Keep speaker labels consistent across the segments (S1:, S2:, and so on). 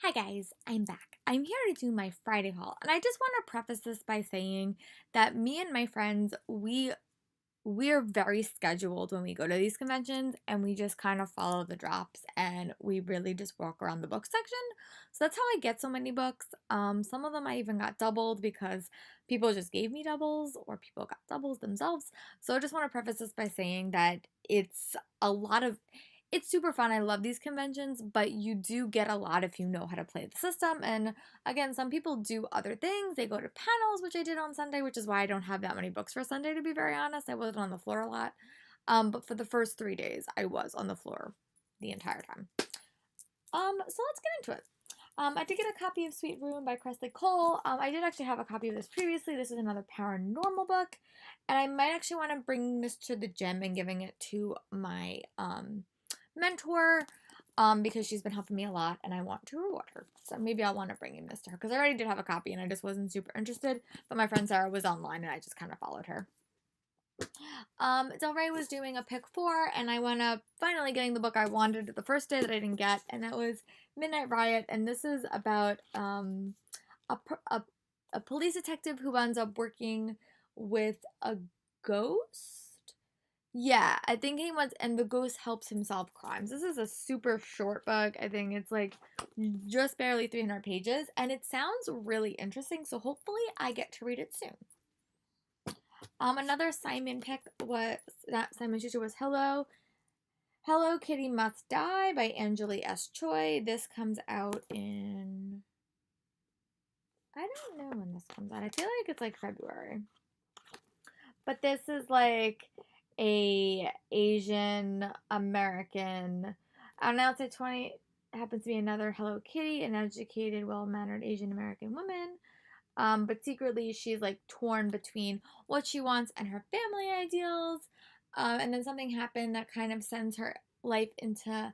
S1: Hi guys, I'm back. I'm here to do my Friday haul, and I just want to preface this by saying that me and my friends, we're very scheduled when we go to these conventions, and we just kind of follow the drops, and we really just walk around the book section. So that's how I get so many books. Some of them I even got doubled because people just gave me doubles, or people got doubles themselves. So I just want to preface this by saying that it's super fun. I love these conventions, but you do get a lot if you know how to play the system. And again, some people do other things. They go to panels, which I did on Sunday, which is why I don't have that many books for Sunday, to be very honest. I wasn't on the floor a lot. But for the first 3 days, I was on the floor the entire time. So let's get into it. I did get a copy of Sweet Room by Kresley Cole. I did actually have a copy of this previously. This is another paranormal book, and I might actually want to bring this to the gym and giving it to my mentor because she's been helping me a lot and I want to reward her. So maybe I'll want to bring in this to her because I already did have a copy and I just wasn't super interested. But my friend Sarah was online and I just kind of followed her. Del Rey was doing a pick four, and I wound up finally getting the book I wanted the first day that I didn't get, and that was Midnight Riot. And this is about a, a police detective who ends up working with a ghost. Yeah, I think he wants, and the ghost helps him solve crimes. This is a super short book. I think it's like just barely 300 pages, and it sounds really interesting. So hopefully, I get to read it soon. Another Simon pick was that Simon Schuster was Hello Kitty Must Die by Anjali S. Choi. This comes out in, I don't know when this comes out. I feel like it's like February. But this is like a Asian American. I don't know, it's a 20 happens to be another Hello Kitty, an educated, well-mannered Asian American woman. But secretly she's like torn between what she wants and her family ideals. And then something happened that kind of sends her life into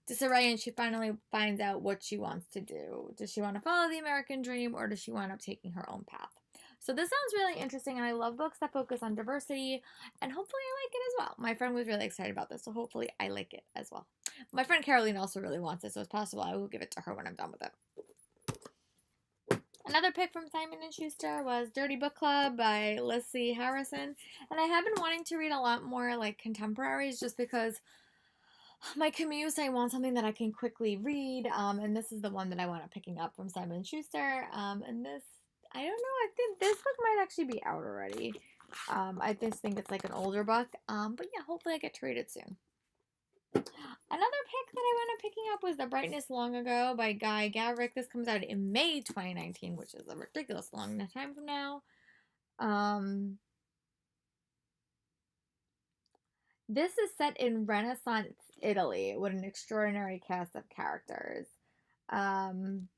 S1: disarray, and she finally finds out what she wants to do. Does she want to follow the American dream, or does she wind up taking her own path? So this sounds really interesting, and I love books that focus on diversity, and hopefully I like it as well. My friend was really excited about this, so hopefully I like it as well. My friend Caroline also really wants it, so it's possible I will give it to her when I'm done with it. Another pick from Simon & Schuster was Dirty Book Club by Lissy Harrison. And I have been wanting to read a lot more like contemporaries just because my commute, I want something that I can quickly read. And this is the one that I wound up picking up from Simon & Schuster. And this, I don't know, I think this book might actually be out already. I just think it's like an older book. But yeah, hopefully I get to read it soon. Another pick that I wound up picking up was The Brightness Long Ago by Guy Gavrick. This comes out in May 2019, which is a ridiculous long time from now. This is set in Renaissance Italy with an extraordinary cast of characters. Um,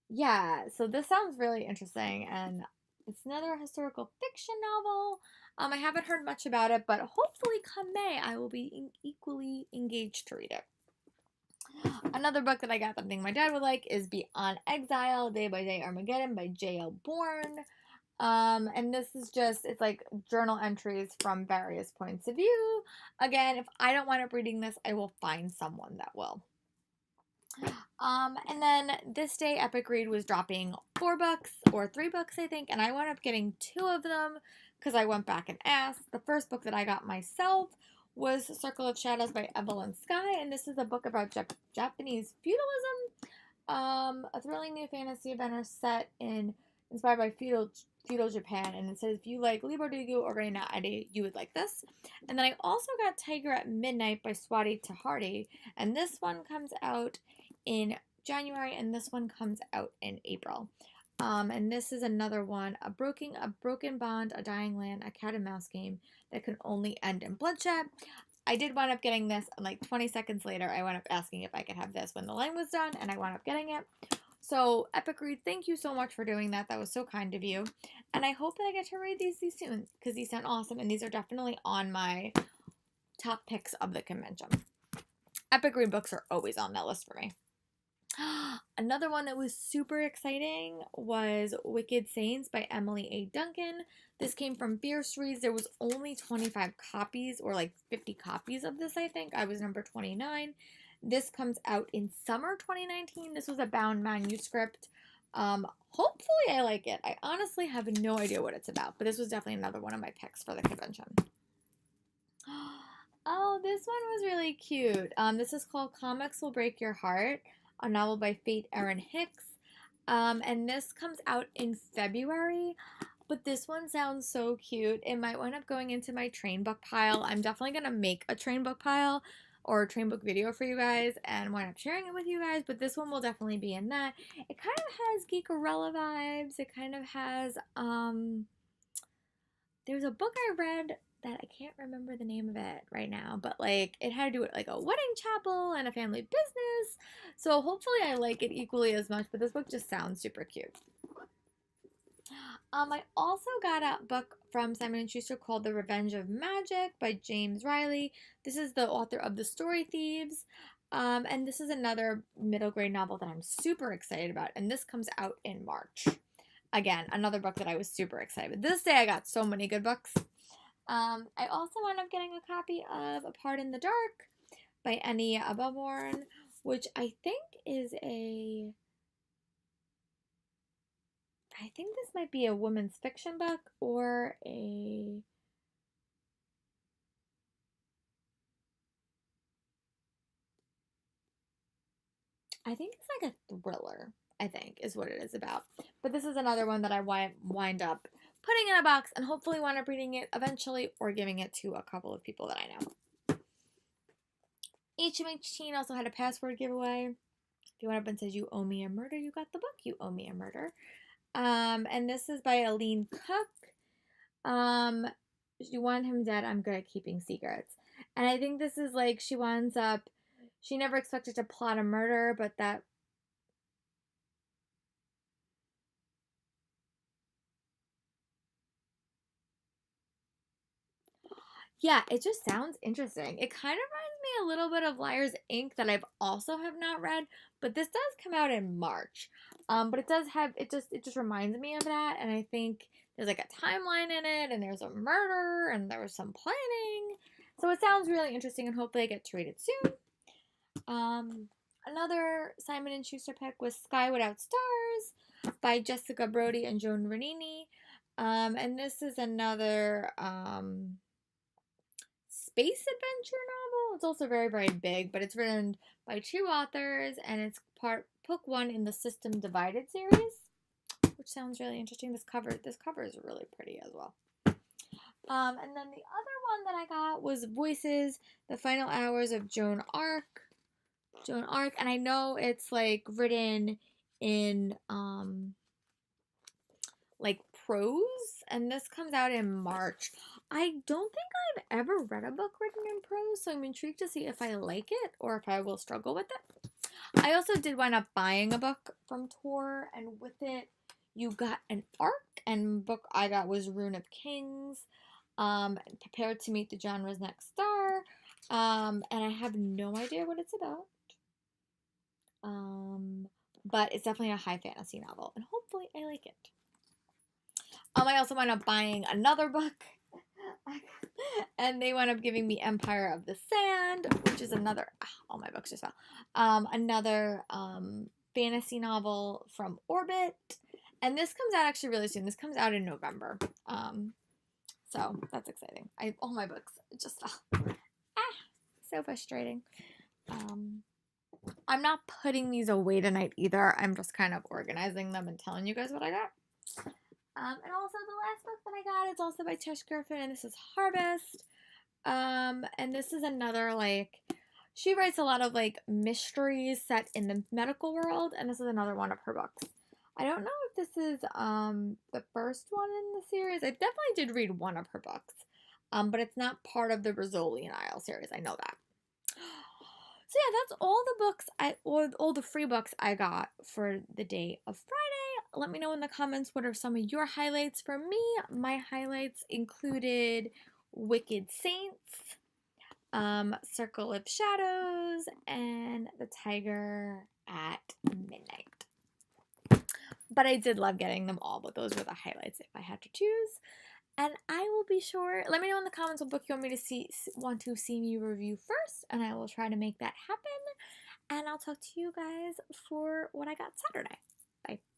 S1: yeah, so this sounds really interesting, and it's another historical fiction novel. I haven't heard much about it, but hopefully come May, I will be equally engaged to read it. Another book that I got that I think my dad would like is Beyond Exile, Day by Day Armageddon by J.L. Bourne. And this is just, it's like journal entries from various points of view. Again, if I don't wind up reading this, I will find someone that will. And then this day, Epic Read was dropping 4 books, or 3 books, I think, and I wound up getting 2 of them because I went back and asked. The first book that I got myself was Circle of Shadows by Evelyn Sky, and this is a book about Japanese feudalism. A thrilling new fantasy adventure set in inspired by feudal Japan, and it says if you like Lee Bardugo or Reina Ade, you would like this. And then I also got Tiger at Midnight by Swati Tahardi, and this one comes out in January, and this one comes out in April. And this is another one, a broken bond, a dying land, a cat and mouse game that can only end in bloodshed. I did wind up getting this, and like 20 seconds later, I wound up asking if I could have this when the line was done, and I wound up getting it. So, Epic Read, thank you so much for doing that. That was so kind of you. And I hope that I get to read these soon, because these sound awesome, and these are definitely on my top picks of the convention. Epic Read books are always on that list for me. Another one that was super exciting was Wicked Saints by Emily A. Duncan. This came from Fierce Reads. There was only 25 copies, or like 50 copies of this, I think. I was number 29. This comes out in summer 2019. This was a bound manuscript. Hopefully I like it. I honestly have no idea what it's about, but this was definitely another one of my picks for the convention. Oh, this one was really cute. This is called Comics Will Break Your Heart, a novel by Faith Erin Hicks. And this comes out in February. But this one sounds so cute. It might wind up going into my train book pile. I'm definitely going to make a train book pile or a train book video for you guys and wind up sharing it with you guys. But this one will definitely be in that. It kind of has Geekerella vibes. It kind of has, there's a book I read that I can't remember the name of it right now, but like it had to do with like a wedding chapel and a family business. So hopefully I like it equally as much, but this book just sounds super cute. I also got a book from Simon & Schuster called The Revenge of Magic by James Riley. This is the author of The Story Thieves. And this is another middle grade novel that I'm super excited about. And this comes out in March. Again, another book that I was super excited about. This day I got so many good books. I also wound up getting a copy of A Part in the Dark by Annie Ababorn, which I think is I think this might be a women's fiction book or I think it's like a thriller, I think, is what it is about. But this is another one that I wind up putting in a box and hopefully wind up reading it eventually or giving it to a couple of people that I know. HMH Teen also had a password giveaway. If you went up and says you owe me a murder, you got the book You Owe Me a Murder. And this is by Aline Cook. You want him dead, I'm good at keeping secrets. And I think this is like she never expected to plot a murder, but that yeah, it just sounds interesting. It kind of reminds me a little bit of Liars Inc. that I've also have not read, but this does come out in March. But it does have it just reminds me of that, and I think there's like a timeline in it, and there's a murder, and there's some planning. So it sounds really interesting, and hopefully I get to read it soon. Another Simon & Schuster pick was Sky Without Stars by Jessica Brody and Joan Ranini. And this is another space adventure novel. It's also very, very big, but it's written by two authors, and it's book one in the System Divided series, which sounds really interesting. This cover is really pretty as well. And then the other one that I got was Voices, The Final Hours of Joan Arc. And I know it's like written in like prose, and this comes out in March. I don't think I've ever read a book written in prose, so I'm intrigued to see if I like it or if I will struggle with it. I also did wind up buying a book from Tor, and with it you got an arc, and the book I got was Rune of Kings, Prepared to Meet the Genre's Next Star, and I have no idea what it's about. But it's definitely a high fantasy novel, and hopefully I like it. I also wound up buying another book, and they wound up giving me Empire of the Sand, which is another, all my books just fell, another fantasy novel from Orbit, and this comes out actually really soon. This comes out in November, so that's exciting. All my books just fell. So frustrating. I'm not putting these away tonight either. I'm just kind of organizing them and telling you guys what I got. And also the last book that I got is also by Tish Griffin, and this is Harvest. And this is another, like, she writes a lot of like mysteries set in the medical world, and this is another one of her books. I don't know if this is the first one in the series. I definitely did read one of her books. But it's not part of the Rizzoli and Isle series. I know that. So yeah, that's all the books all the free books I got for the day of Friday. Let me know in the comments what are some of your highlights. For me, my highlights included Wicked Saints, Circle of Shadows, and The Tiger at Midnight. But I did love getting them all, but those were the highlights if I had to choose. And I will be sure, let me know in the comments what book you want to see me review first, and I will try to make that happen. and I'll talk to you guys for what I got Saturday.